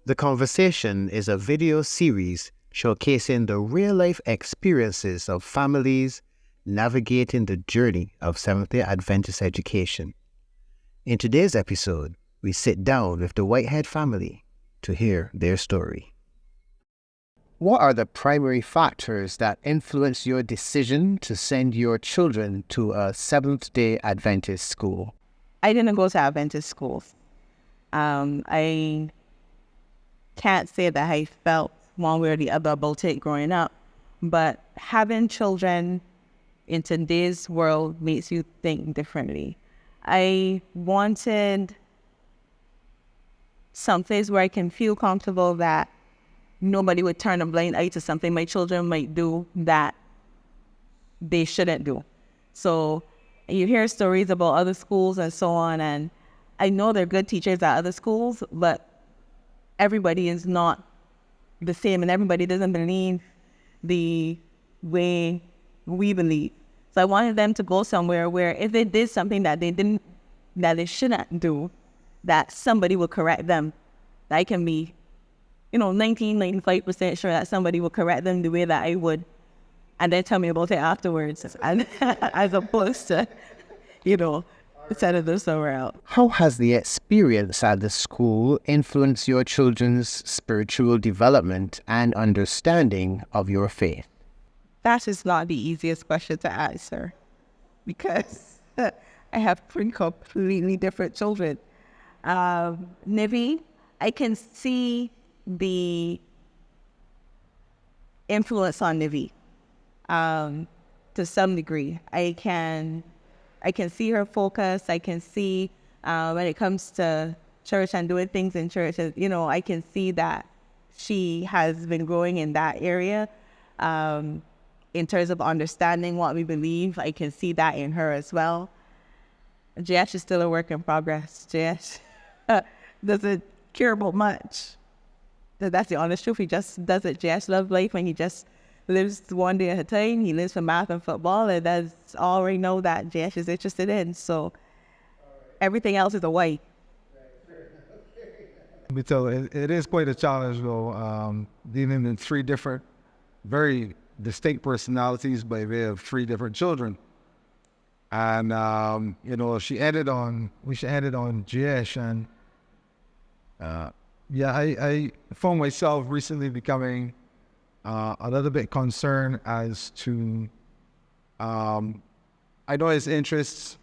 The Conversation is a video series showcasing the real-life experiences of families navigating the journey of Seventh-day Adventist education. In today's episode, we sit down with the Whitehead family to hear their story. What are the primary factors that influence your decision to send your children to a Seventh-day Adventist school? I didn't go to Adventist schools. I can't say that I felt one way or the other about it growing up, but having children in today's world makes you think differently. I wanted some place where I can feel comfortable that nobody would turn a blind eye to something my children might do that they shouldn't do. So you hear stories about other schools and so on, and I know they're good teachers at other schools, but everybody is not the same, and everybody doesn't believe the way we believe. So I wanted them to go somewhere where if they did something that they shouldn't do, that somebody will correct them. That I can be, 95% sure that somebody will correct them the way that I would, and then tell me about it afterwards, and as opposed to, instead of this somewhere else. How has the experience at the school influenced your children's spiritual development and understanding of your faith? That is not the easiest question to answer because I have three completely different children. Nivi, I can see the influence on Nivi to some degree. I can see her focus. I can see when it comes to church and doing things in church, I can see that she has been growing in that area. In terms of understanding what we believe, I can see that in her as well. Jesh is still a work in progress. Jesh doesn't care about much. That's the honest truth. He just doesn't. Jesh loves life and he just lives one day at a time. He lives for math and football, and that's all we know that Jesh is interested in. So everything else is a way. So it is quite a challenge, though, dealing in three different, very distinct personalities by way of three different children. And, she ended on Jesh, and I found myself recently becoming a little bit concerned as to, I know his interests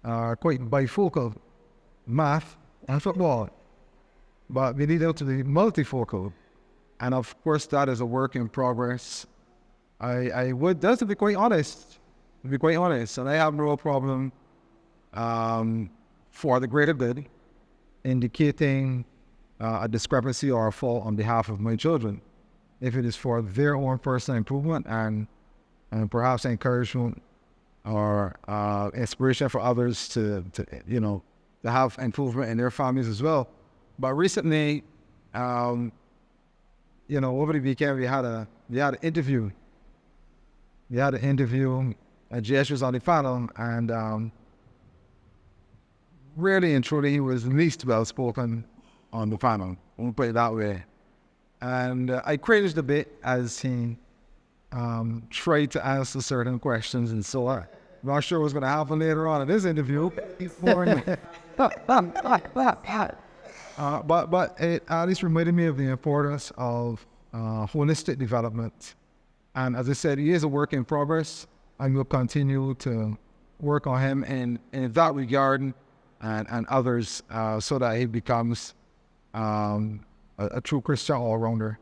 are quite bifocal, math and football, but we need to be multifocal. And of course, that is a work in progress. I would, just to be quite honest, and I have no problem for the greater good, indicating a discrepancy or a fault on behalf of my children, if it is for their own personal improvement and perhaps encouragement or inspiration for others to have improvement in their families as well. But recently, over the weekend we had an interview. Jesh was on the panel, and really and truly he was least well spoken on the panel. We'll put it that way. And I cringed a bit as he tried to answer certain questions and so on. I'm not sure what's going to happen later on in this interview. But it at least reminded me of the importance of holistic development. And as I said, he is a work in progress. I will continue to work on him in that regard and others so that he becomes a true Christian all-rounder.